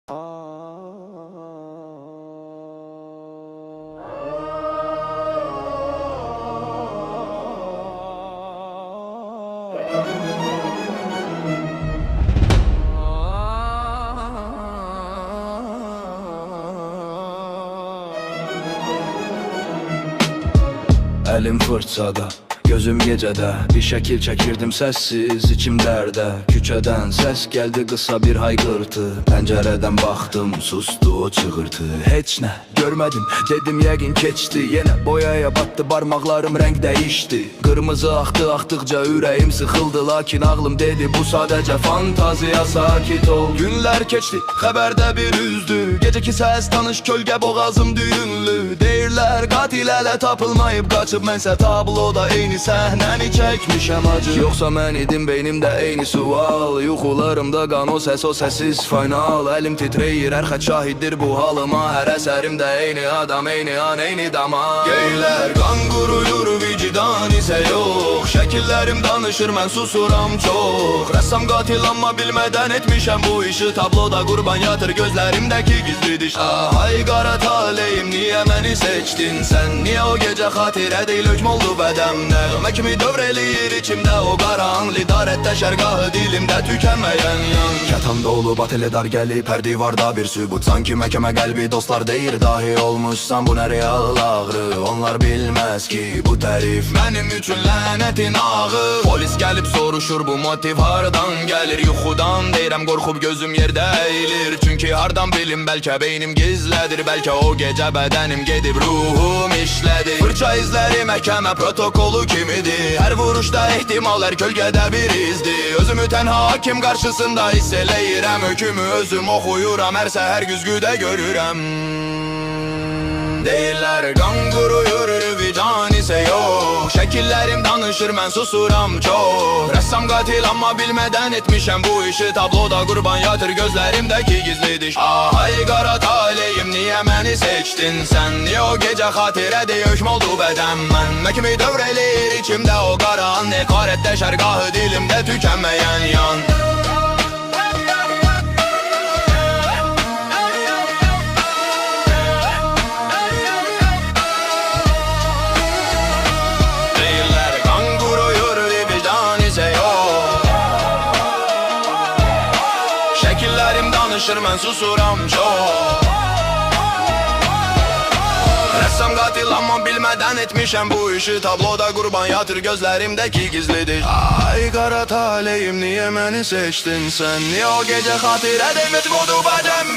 Elim fırçada, gözüm gecede. Bir şekil çekirdim sessiz içim derde. Küçeden ses geldi kısa bir haykırtı. Pencereden baktım sustu o çığırtı. Hiç ne görmedim dedim yəqin keçti. Yine boyaya battı parmaklarım renk değişti. Kırmızı aktı aktıkça yüreğim sıkıldı. Lakin ağlım dedi bu sadece fantaziya, sakit ol. Günler geçti haberde bir üzdü. Geceki ses tanış kölge boğazım düğünlü. Deyirler katil ele tapılmayıp kaçıp mense tabloda eyni səhnəni çəkmişəm acı. Yoksa mən idim beynimdə eyni sual. Yuxularımda qan o sessiz final. Elim titreyir hər xət şahiddir bu halıma. Hər əsərimdə eyni adam, eyni an, eyni dama. Geylər qan quruyur, vicdan isə yox. Şəkillərim danışır, mən susuram çox. Rəssam qatil amma bilmədən etmişəm bu işi. Tabloda qurban yatır gözlərimdəki gizli diş. Ay qara taleyim, niyə məni seçdin sən? Niyə o gecə xatirə deyil hökm oldu bədəmdə? Nəğmə kimi dövr eləyir içimdə o qaran. Lidarətdə şərgahı dilimdə tükənməyən yan. Yatanda olub ateli dar gəlib hər divarda bir sübut. Sanki məhkəmə qəlbi dostlar deyir dahi olmuşsan. Bu nə real ağrı, onlar bilməz ki bu tərif mənim üçün lənətin ağı. Polis gəlib soruşur bu motiv hardan gəlir. Yuxudan deyirəm qorxub gözüm yerdə eyilir. Çünki hardan bilim bəlkə beynim gizlədir. Bəlkə o gecə bədənim gedib ruhum işlədi. Fırça izləri məhkəmə protokolu kimidir. Hər vuruşda ehtimal hər kölgədə bir izdir. Özümü tənha hakim qarşısında hiss eləyirəm. Hökümü özüm oxuyuram, hər səhər güzgüdə görürəm. Deyirlər qan quruyur, vicdan isə yox. Şəkillərim danışır, mən susuram çox. Rəssam qatil amma bilmədən etmişəm bu işi. Tabloda qurban yatır gözlərimdəki gizli diş. Ay qara taleyim, niyə məni seçdin sən? Niyə o gecə xatirədə hökm oldu bədəmən? Məkimi dövr eləyir içimdə o qaran. Neqarətdə şərgahı dilimdə tükənməyən yan. Şəkillərim danışır, mən susuram çox. Rəssam qatil amma bilmədən etmişəm bu işi. Tabloda qurban yatır gözlərimdəki gizlidir. Ay qara taleyim, niyə məni seçdin sən? Niyə o gecə xatirə demək budur bədəm?